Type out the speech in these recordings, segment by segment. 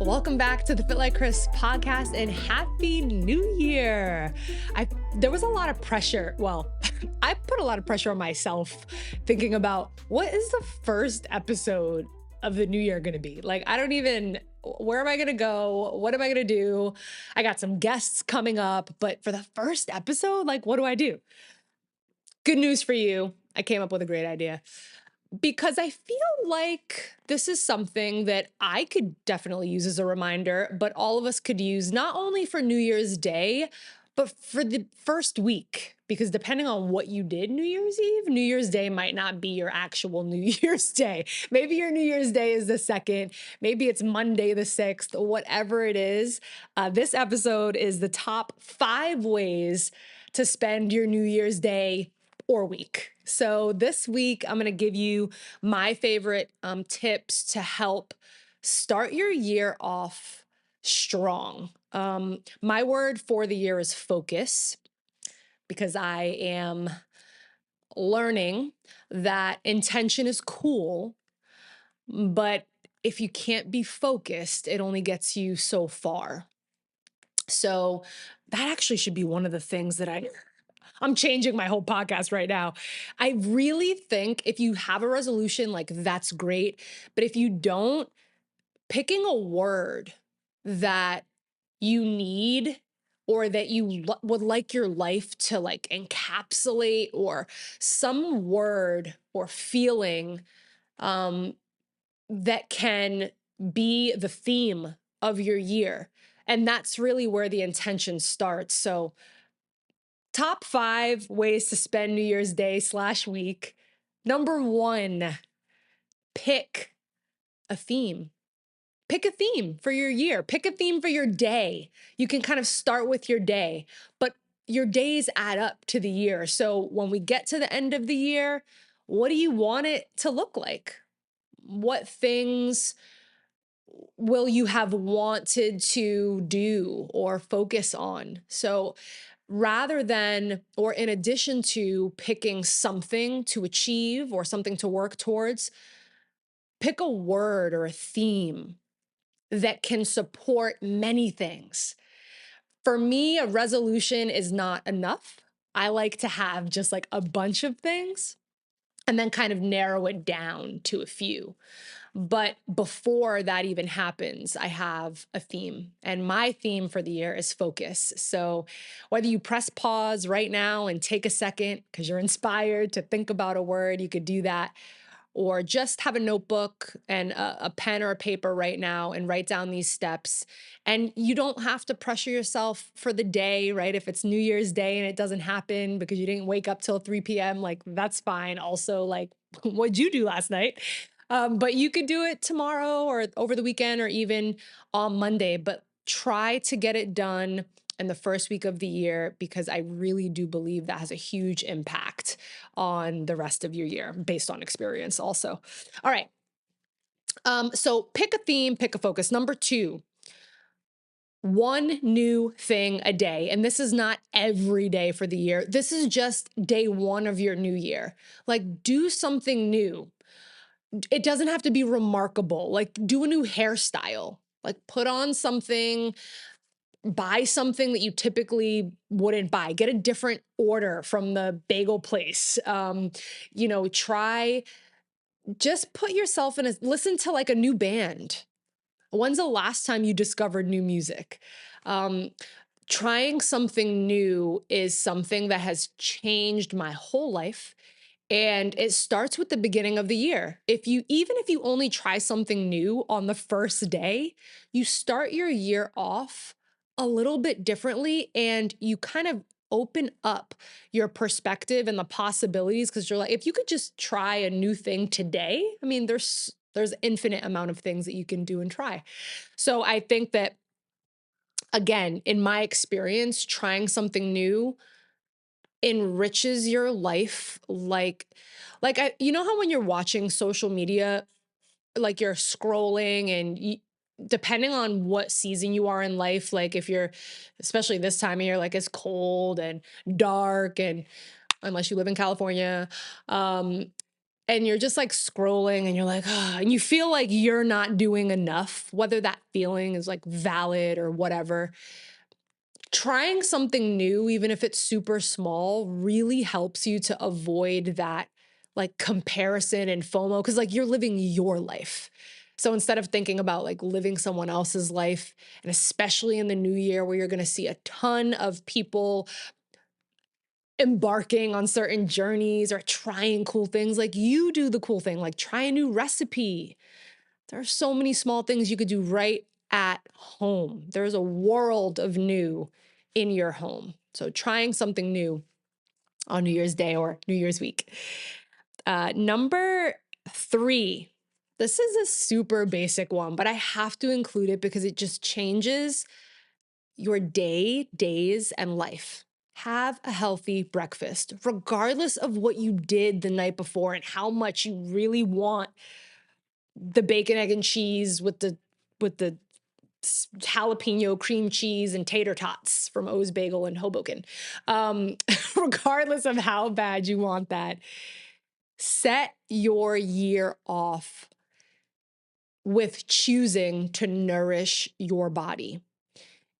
Welcome back to the Fit Like Krys podcast and Happy New Year. There was a lot of pressure. Well, I put a lot of pressure on myself thinking about what is the first episode of the new year going to be? Like, where am I going to go? What am I going to do? I got some guests coming up, but for the first episode, like, what do I do? Good news for you. I came up with a great idea. Because I feel like this is something that I could definitely use as a reminder, but all of us could use not only for New Year's Day, but for the first week. Because depending on what you did New Year's Eve, New Year's Day might not be your actual New Year's Day. Maybe your New Year's Day is the 2nd. Maybe it's Monday the 6th, whatever it is. This episode is the top 5 ways to spend your New Year's Day or week. So this week, I'm going to give you my favorite tips to help start your year off strong. My word for the year is focus, because I am learning that intention is cool, but if you can't be focused, it only gets you so far. So that actually should be one of the things that I'm changing my whole podcast right now. I really think if you have a resolution, like that's great. But if you don't, picking a word that you need or that you would like your life to like encapsulate, or some word or feeling that can be the theme of your year. And that's really where the intention starts. So top 5 ways to spend New Year's Day / week. Number 1, pick a theme. Pick a theme for your year. Pick a theme for your day. You can kind of start with your day, but your days add up to the year. So when we get to the end of the year, what do you want it to look like? What things will you have wanted to do or focus on? So rather than, or in addition to picking something to achieve or something to work towards, pick a word or a theme that can support many things. For me, a resolution is not enough. I like to have just like a bunch of things and then kind of narrow it down to a few. But before that even happens, I have a theme. And my theme for the year is focus. So whether you press pause right now and take a second because you're inspired to think about a word, you could do that. Or just have a notebook and a pen or a paper right now and write down these steps. And you don't have to pressure yourself for the day, right? If it's New Year's Day and it doesn't happen because you didn't wake up till 3 p.m., like that's fine. Also, like, what'd you do last night? But you could do it tomorrow or over the weekend or even on Monday, but try to get it done in the first week of the year, because I really do believe that has a huge impact on the rest of your year based on experience also. All right. So pick a theme, pick a focus. Number 2, one new thing a day. And this is not every day for the year. This is just day 1 of your new year. Like, do something new. It doesn't have to be remarkable. Like, do a new hairstyle, like put on something, buy something that you typically wouldn't buy, get a different order from the bagel place. Just put yourself listen to like a new band. When's the last time you discovered new music? Trying something new is something that has changed my whole life. And it starts with the beginning of the year. Even if you only try something new on the first day, you start your year off a little bit differently, and you kind of open up your perspective and the possibilities, because you're like, if you could just try a new thing today, I mean, there's infinite amount of things that you can do and try. So I think that, again, in my experience, trying something new enriches your life. How when you're watching social media, like you're scrolling and depending on what season you are in life, like if you're, especially this time of year, like it's cold and dark, and unless you live in California, and you're just like scrolling and you're like, ah, and you feel like you're not doing enough, whether that feeling is like valid or whatever, trying something new, even if it's super small, really helps you to avoid that like comparison and FOMO because like you're living your life. So instead of thinking about like living someone else's life, and especially in the new year where you're going to see a ton of people embarking on certain journeys or trying cool things, like you do the cool thing, like try a new recipe. There are so many small things you could do right at home. There's a world of new in your home. So trying something new on New Year's Day or New Year's week. Number 3, this is a super basic one, but I have to include it because it just changes your day, days, and life. Have a healthy breakfast, regardless of what you did the night before and how much you really want the bacon, egg, and cheese with the jalapeno cream cheese and tater tots from O's Bagel in Hoboken. Regardless of how bad you want that, set your year off with choosing to nourish your body.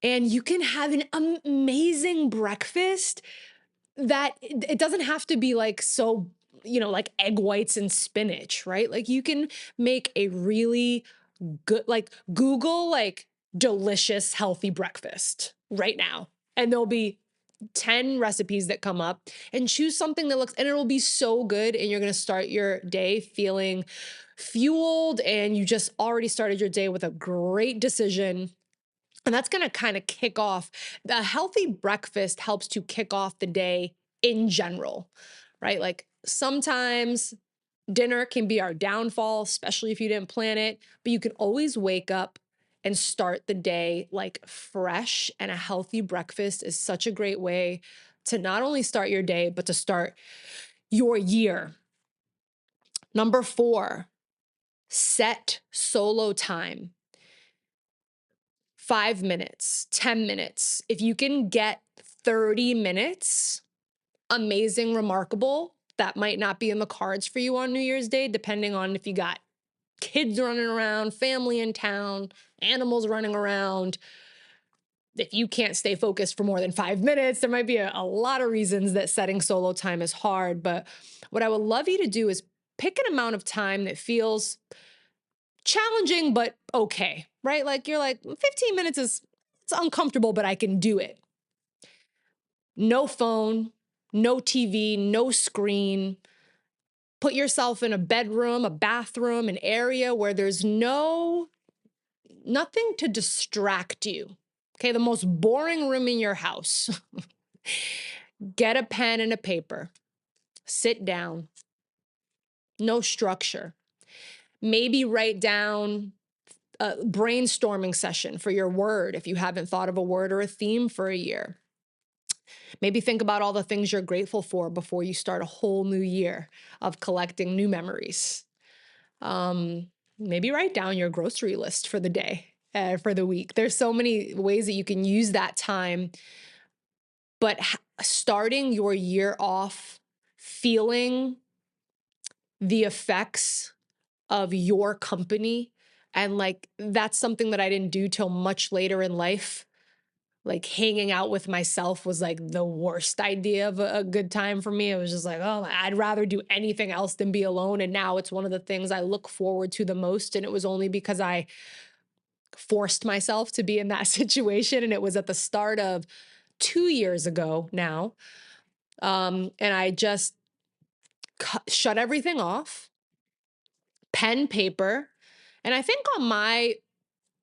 And you can have an amazing breakfast that it doesn't have to be like so, like egg whites and spinach, right? Like you can make a really good, like Google like delicious, healthy breakfast right now. And there'll be 10 recipes that come up, and choose something that looks, and it'll be so good. And you're going to start your day feeling fueled, and you just already started your day with a great decision. And that's going to kind of kick off. The healthy breakfast helps to kick off the day in general, right? Like sometimes dinner can be our downfall, especially if you didn't plan it, but you can always wake up and start the day like fresh. And a healthy breakfast is such a great way to not only start your day, but to start your year. Number 4, set solo time. 5 minutes, 10 minutes. If you can get 30 minutes, amazing, remarkable. That might not be in the cards for you on New Year's Day, depending on if you got kids running around, family in town, animals running around. If you can't stay focused for more than 5 minutes, there might be a lot of reasons that setting solo time is hard. But what I would love you to do is pick an amount of time that feels challenging, but okay, right? Like you're like, 15 minutes it's uncomfortable, but I can do it. No phone, no TV, no screen. Put yourself in a bedroom, a bathroom, an area where there's nothing to distract you. Okay, the most boring room in your house. Get a pen and a paper. Sit down. No structure. Maybe write down a brainstorming session for your word if you haven't thought of a word or a theme for a year. Maybe think about all the things you're grateful for before you start a whole new year of collecting new memories. Maybe write down your grocery list for the day, for the week. There's so many ways that you can use that time, but starting your year off feeling the effects of your company, and like that's something that I didn't do till much later in life. Like hanging out with myself was like the worst idea of a good time for me. It was just like, oh, I'd rather do anything else than be alone. And now it's one of the things I look forward to the most. And it was only because I forced myself to be in that situation. And it was at the start of 2 years ago now. And I just shut everything off, pen, paper. And I think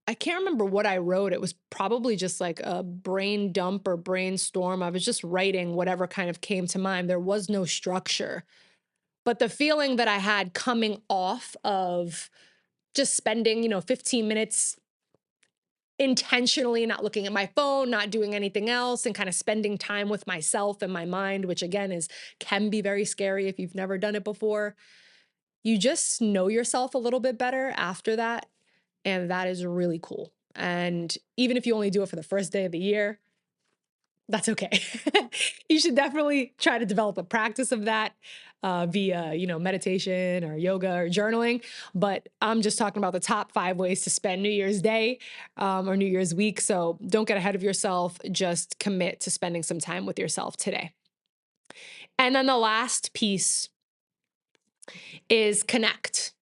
I can't remember what I wrote. It was probably just like a brain dump or brainstorm. I was just writing whatever kind of came to mind. There was no structure. But the feeling that I had coming off of just spending, 15 minutes intentionally not looking at my phone, not doing anything else, and kind of spending time with myself and my mind, which again can be very scary if you've never done it before. You just know yourself a little bit better after that. And that is really cool. And even if you only do it for the first day of the year, that's okay. You should definitely try to develop a practice of that via, meditation or yoga or journaling. But I'm just talking about the top 5 ways to spend New Year's Day or New Year's week. So don't get ahead of yourself. Just commit to spending some time with yourself today. And then the last piece is connect.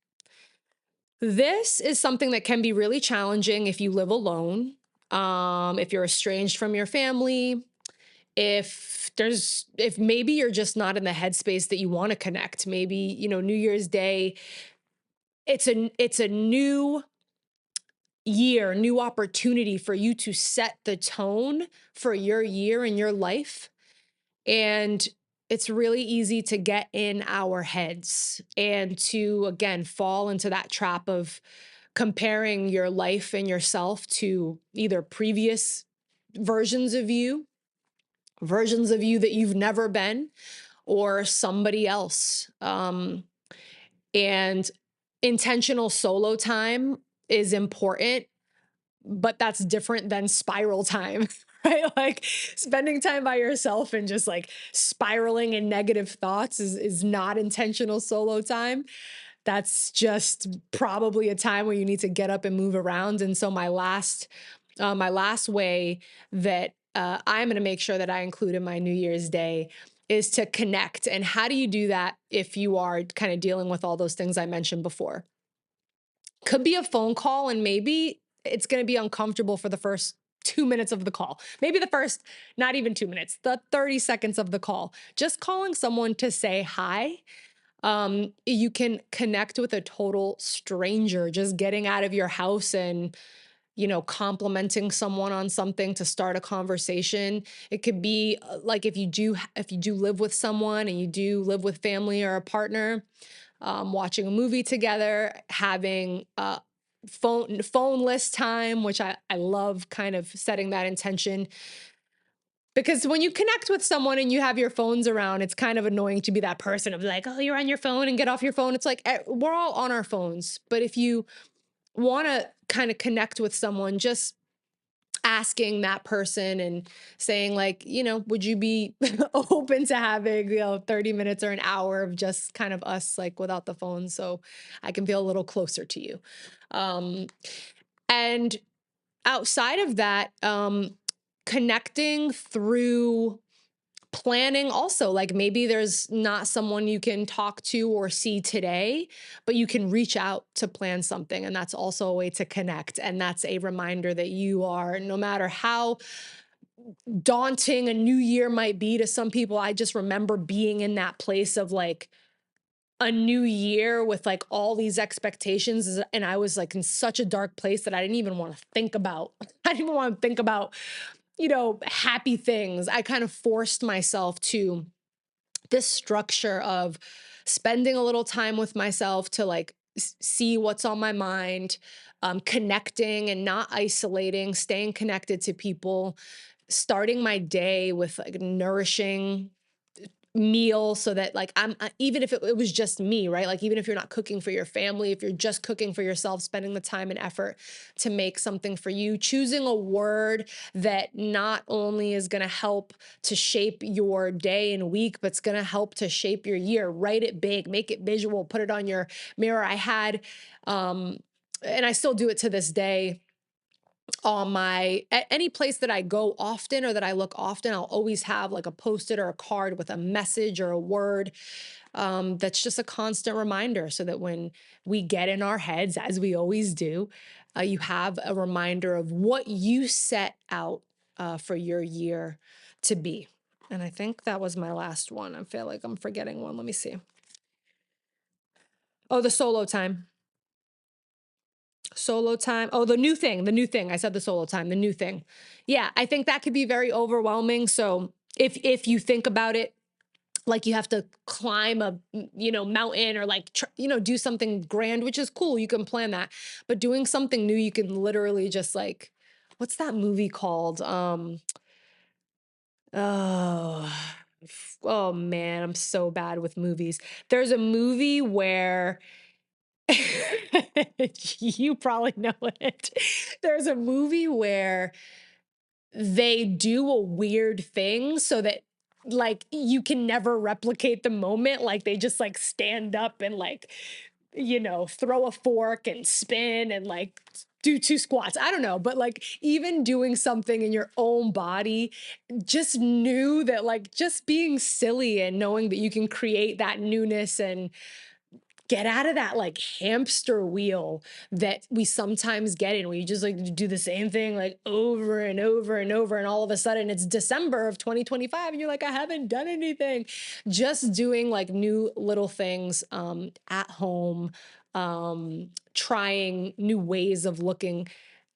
This is something that can be really challenging if you live alone, if you're estranged from your family, if maybe you're just not in the headspace that you want to connect. Maybe, New Year's Day, it's a new year, new opportunity for you to set the tone for your year and your life. And it's really easy to get in our heads and to, again, fall into that trap of comparing your life and yourself to either previous versions of you, versions of you that you've never been, or somebody else. And intentional solo time is important, but that's different than spiral time, right? Like spending time by yourself and just like spiraling in negative thoughts is not intentional solo time. That's just probably a time where you need to get up and move around. And so my last way that I'm going to make sure that I include in my New Year's Day is to connect. And how do you do that if you are kind of dealing with all those things I mentioned before? Could be a phone call, and maybe it's going to be uncomfortable for the first 2 minutes of the call. Maybe the first, not even 2 minutes, the 30 seconds of the call. Just calling someone to say hi. You can connect with a total stranger, just getting out of your house and complimenting someone on something to start a conversation. It could be like if you do live with someone and you do live with family or a partner, watching a movie together, having phone-less time, which I love kind of setting that intention. Because when you connect with someone and you have your phones around, it's kind of annoying to be that person of like, oh, you're on your phone and get off your phone. It's like we're all on our phones. But if you want to kind of connect with someone, just asking that person and saying like, would you be open to having, 30 minutes or an hour of just kind of us like without the phone so I can feel a little closer to you. And outside of that, connecting through planning also, like maybe there's not someone you can talk to or see today, but you can reach out to plan something, and that's also a way to connect. And that's a reminder that you are, no matter how daunting a new year might be to some people, I just remember being in that place of like a new year with like all these expectations, and I was like in such a dark place that I didn't even want to think about I didn't even want to think about happy things. I kind of forced myself to this structure of spending a little time with myself to like see what's on my mind, connecting and not isolating, staying connected to people, starting my day with like nourishing meal so that like even if it was just me, right? Like even if you're not cooking for your family, if you're just cooking for yourself, spending the time and effort to make something for you, choosing a word that not only is going to help to shape your day and week, but it's going to help to shape your year. Write it big, make it visual, put it on your mirror. I had and I still do it to this day, on any place that I go often or that I look often, I'll always have like a post-it or a card with a message or a word, that's just a constant reminder so that when we get in our heads, as we always do, you have a reminder of what you set out for your year to be. And I think that was my last one. I feel like I'm forgetting one. Let me see. Oh, the solo time. Solo time. Oh, the new thing. The new thing. I said the solo time, the new thing. Yeah, I think that could be very overwhelming. So if you think about it, like you have to climb a mountain or like do something grand, which is cool. You can plan that. But doing something new, you can literally just like, what's that movie called? Oh, oh man, I'm so bad with movies. There's a movie where you probably know it. There's a movie where they do a weird thing so that like you can never replicate the moment. Like they just like stand up and like, throw a fork and spin and like do two squats. I don't know, but like even doing something in your own body, just knew that like just being silly and knowing that you can create that newness and get out of that like hamster wheel that we sometimes get in, where you just like do the same thing like over and over and over. And all of a sudden it's December of 2025 and you're like, I haven't done anything. Just doing like new little things at home, trying new ways of looking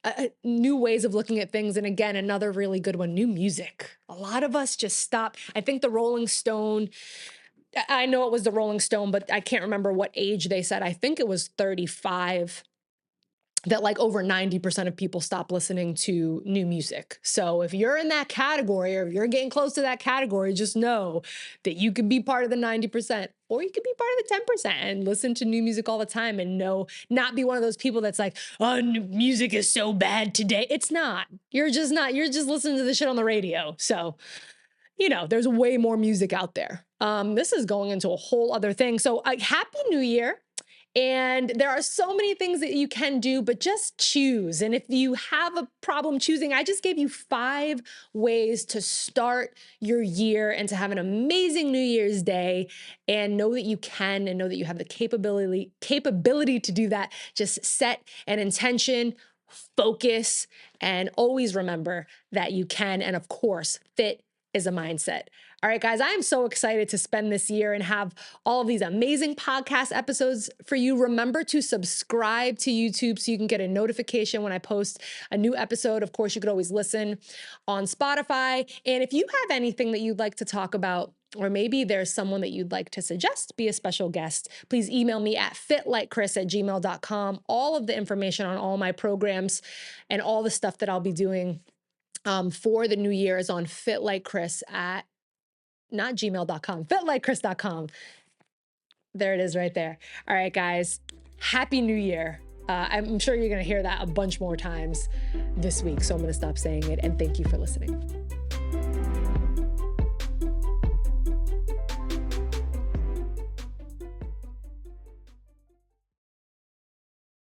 at things. And again, another really good one, new music. A lot of us just stop. I think the Rolling Stone, I know it was the Rolling Stone, but I can't remember what age they said. I think it was 35, that like over 90% of people stop listening to new music. So if you're in that category, or if you're getting close to that category, just know that you could be part of the 90%, or you could be part of the 10% and listen to new music all the time and not be one of those people that's like, oh, music is so bad today. It's not. You're just listening to the shit on the radio. So there's way more music out there. This is going into a whole other thing. So happy New Year. And there are so many things that you can do, but just choose. And if you have a problem choosing, I just gave you 5 ways to start your year and to have an amazing New Year's Day, and know that you can, and know that you have the capability to do that. Just set an intention, focus, and always remember that you can. And of course, fit is a mindset. All right, guys, I am so excited to spend this year and have all of these amazing podcast episodes for you. Remember to subscribe to YouTube so you can get a notification when I post a new episode. Of course, you could always listen on Spotify. And if you have anything that you'd like to talk about, or maybe there's someone that you'd like to suggest be a special guest, please email me at fitlikekris@gmail.com. All of the information on all my programs and all the stuff that I'll be doing for the new year is on fitlikekris at not gmail.com, fitlikekris.com. There it is right there. All right, guys, happy New Year. I'm sure you're going to hear that a bunch more times this week, so I'm going to stop saying it, and thank you for listening.